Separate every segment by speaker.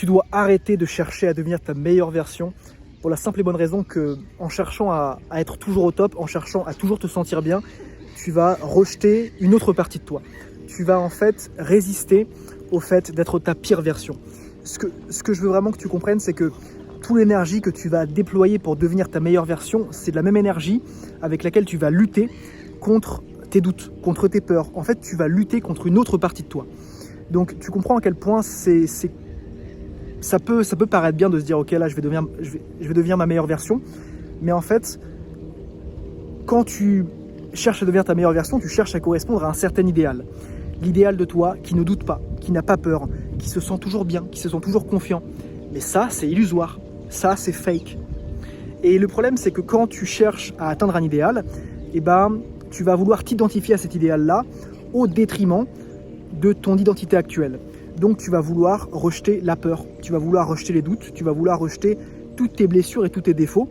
Speaker 1: tu dois arrêter de chercher à devenir ta meilleure version pour la simple et bonne raison que en cherchant à être toujours au top, en cherchant à toujours te sentir bien, tu vas rejeter une autre partie de toi. Tu vas en fait résister au fait d'être ta pire version. Ce que je veux vraiment que tu comprennes, c'est que toute l'énergie que tu vas déployer pour devenir ta meilleure version, c'est de la même énergie avec laquelle tu vas lutter contre tes doutes, contre tes peurs. En fait, tu vas lutter contre une autre partie de toi. Donc, tu comprends à quel point ça peut paraître bien de se dire « Ok, là, je vais devenir ma meilleure version. » Mais en fait, quand tu cherches à devenir ta meilleure version, tu cherches à correspondre à un certain idéal. L'idéal de toi qui ne doute pas, qui n'a pas peur, qui se sent toujours bien, qui se sent toujours confiant. Mais ça, c'est illusoire. Ça, c'est fake. Et le problème, c'est que quand tu cherches à atteindre un idéal, eh ben, tu vas vouloir t'identifier à cet idéal-là au détriment de ton identité actuelle. Donc, tu vas vouloir rejeter la peur, tu vas vouloir rejeter les doutes, tu vas vouloir rejeter toutes tes blessures et tous tes défauts.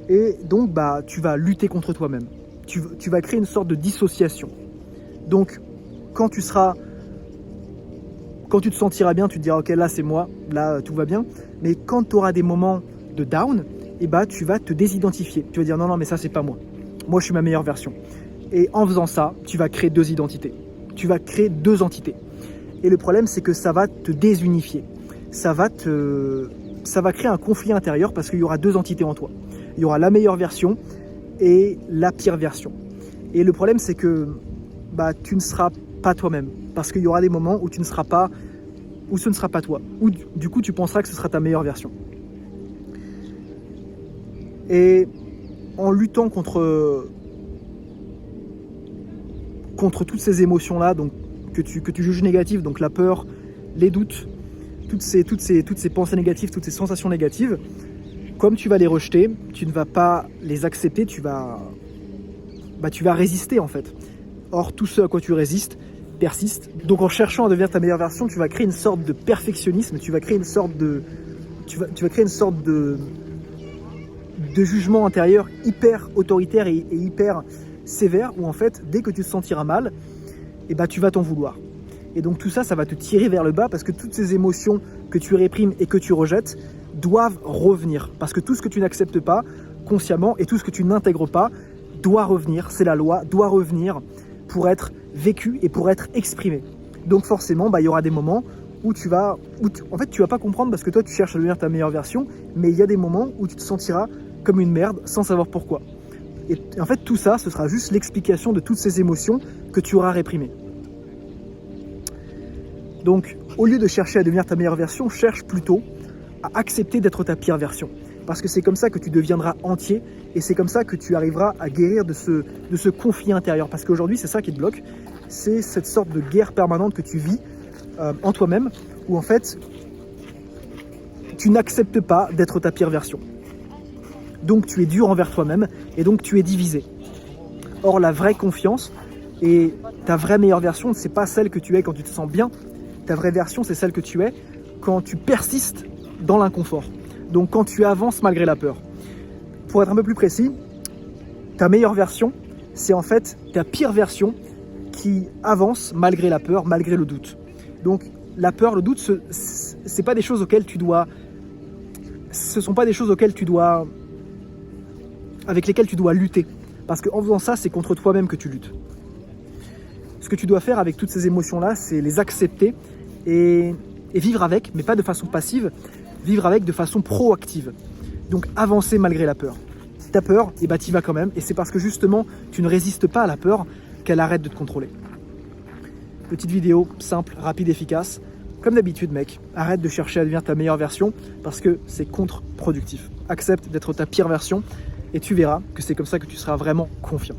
Speaker 1: Et donc, tu vas lutter contre toi-même. Tu vas créer une sorte de dissociation. Donc, quand tu te sentiras bien, tu te diras « Ok, là, c'est moi, là, tout va bien. » Mais quand tu auras des moments de down, eh ben, tu vas te désidentifier. Tu vas dire « Non, non, mais ça, c'est pas moi. Moi, je suis ma meilleure version. » Et en faisant ça, tu vas créer deux identités. Tu vas créer deux entités. Et le problème, c'est que ça va te désunifier. Ça va créer un conflit intérieur parce qu'il y aura deux entités en toi. Il y aura la meilleure version et la pire version. Et le problème, c'est que tu ne seras pas toi-même. Parce qu'il y aura des moments où ce ne sera pas toi. Ou du coup, tu penseras que ce sera ta meilleure version. Et en luttant contre toutes ces émotions-là, donc que tu juges négatives, donc la peur, les doutes, toutes ces pensées négatives, toutes ces sensations négatives, comme tu vas les rejeter, tu ne vas pas les accepter, tu vas résister en fait. Or, tout ce à quoi tu résistes persiste. Donc en cherchant à devenir ta meilleure version, tu vas créer une sorte de perfectionnisme, tu vas créer une sorte de jugement intérieur hyper autoritaire et hyper sévère, où en fait, dès que tu te sentiras mal, tu vas t'en vouloir. Et donc tout ça, ça va te tirer vers le bas parce que toutes ces émotions que tu réprimes et que tu rejettes doivent revenir. Parce que tout ce que tu n'acceptes pas consciemment et tout ce que tu n'intègres pas doit revenir, c'est la loi, doit revenir pour être vécu et pour être exprimé. Donc forcément, il y aura des moments où tu vas pas comprendre parce que toi, tu cherches à devenir ta meilleure version, mais il y a des moments où tu te sentiras comme une merde sans savoir pourquoi. Et en fait, tout ça, ce sera juste l'explication de toutes ces émotions que tu auras réprimées. Donc, au lieu de chercher à devenir ta meilleure version, cherche plutôt à accepter d'être ta pire version. Parce que c'est comme ça que tu deviendras entier et c'est comme ça que tu arriveras à guérir de ce conflit intérieur. Parce qu'aujourd'hui, c'est ça qui te bloque. C'est cette sorte de guerre permanente que tu vis en toi-même où en fait, tu n'acceptes pas d'être ta pire version. Donc, tu es dur envers toi-même et donc tu es divisé. Or, la vraie confiance et ta vraie meilleure version, ce n'est pas celle que tu es quand tu te sens bien. Ta vraie version, c'est celle que tu es quand tu persistes dans l'inconfort. Donc quand tu avances malgré la peur. Pour être un peu plus précis, ta meilleure version, c'est en fait ta pire version qui avance malgré la peur, malgré le doute. Donc la peur, le doute, ce sont pas des choses auxquelles avec lesquelles tu dois lutter. Parce qu'en faisant ça, c'est contre toi-même que tu luttes. Ce que tu dois faire avec toutes ces émotions-là, c'est les accepter et vivre avec, mais pas de façon passive, vivre avec de façon proactive. Donc avancer malgré la peur. Ta peur, t'y vas quand même, et c'est parce que justement, tu ne résistes pas à la peur qu'elle arrête de te contrôler. Petite vidéo, simple, rapide, efficace. Comme d'habitude, mec, arrête de chercher à devenir ta meilleure version parce que c'est contre-productif. Accepte d'être ta pire version et tu verras que c'est comme ça que tu seras vraiment confiant.